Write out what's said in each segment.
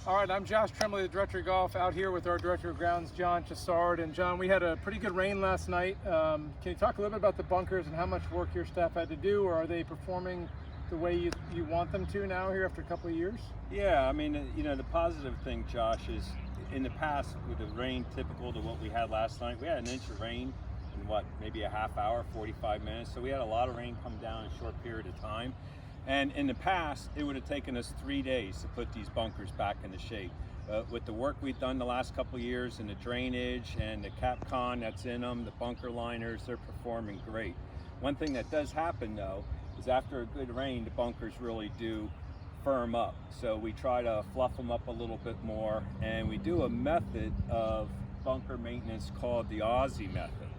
All right, I'm Josh Tremblay, the Director of Golf, out here with our Director of Grounds, John Chassard. And John, we had a pretty good rain last night. Can you talk a little bit about the bunkers and how much work your staff had to do, or are they performing the way you want them to now here after a couple of years? Yeah, I mean, you know, the positive thing, Josh, is in the past with the rain typical to what we had last night, we had an inch of rain in maybe a half hour, 45 minutes. So we had a lot of rain come down in a short period of time. And in the past, it would have taken us 3 days to put these bunkers back into shape. With the work we've done the last couple of years and the drainage and the CapCon that's in them, the bunker liners, they're performing great. One thing that does happen though, is after a good rain, the bunkers really do firm up. So we try to fluff them up a little bit more, and we do a method of bunker maintenance called the Aussie method.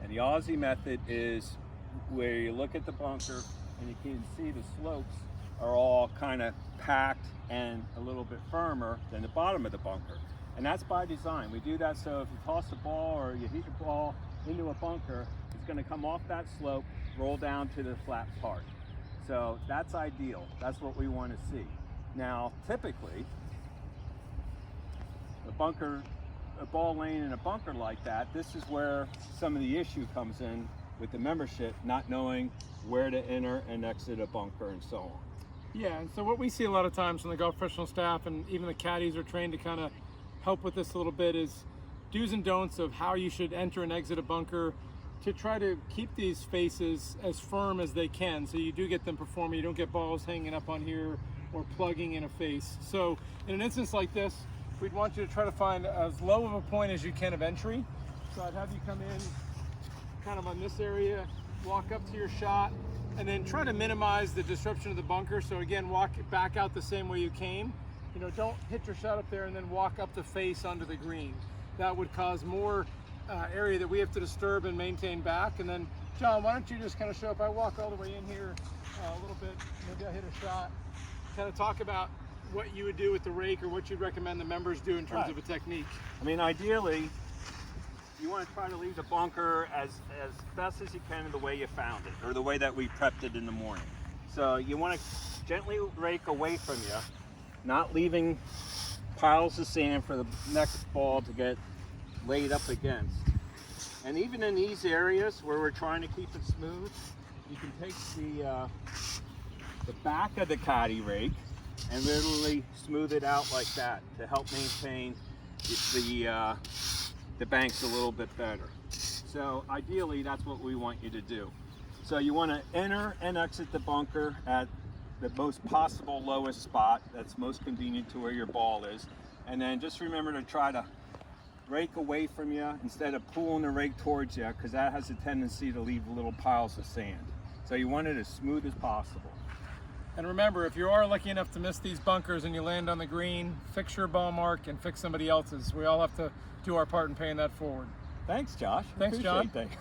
And the Aussie method is where you look at the bunker and you can see the slopes are all kind of packed and a little bit firmer than the bottom of the bunker. And that's by design. We do that so if you toss a ball or you hit the ball into a bunker, it's going to come off that slope, roll down to the flat part. So that's ideal. That's what we want to see. Now, typically, a ball laying in a bunker like that, this is where some of the issue comes in with the membership not knowing where to enter and exit a bunker and so on. Yeah, and so what we see a lot of times from the golf professional staff, and even the caddies are trained to kind of help with this a little bit, is do's and don'ts of how you should enter and exit a bunker to try to keep these faces as firm as they can, so you do get them performing, you don't get balls hanging up on here or plugging in a face. So in an instance like this, we'd want you to try to find as low of a point as you can of entry. So I'd have you come in kind of on this area, walk up to your shot, and then try to minimize the disruption of the bunker. So again, walk back out the same way you came. You know, don't hit your shot up there and then walk up the face onto the green. That would cause more area that we have to disturb and maintain back. And then, John, why don't you just kind of show up? I walk all the way in here a little bit, maybe I hit a shot. Kind of talk about what you would do with the rake, or what you'd recommend the members do in terms of a technique. I mean, ideally, you want to try to leave the bunker as best as you can in the way you found it, or the way that we prepped it in the morning. So you want to gently rake away from you, not leaving piles of sand for the next ball to get laid up against. And even in these areas where we're trying to keep it smooth, you can take the back of the caddy rake and literally smooth it out like that to help maintain the banks a little bit better. So ideally, that's what we want you to do. So you want to enter and exit the bunker at the most possible lowest spot that's most convenient to where your ball is. And then just remember to try to rake away from you instead of pulling the rake towards you, because that has a tendency to leave little piles of sand. So you want it as smooth as possible. And remember, if you are lucky enough to miss these bunkers and you land on the green, fix your ball mark and fix somebody else's. We all have to do our part in paying that forward. Thanks, Josh. Thanks, John. Appreciate that.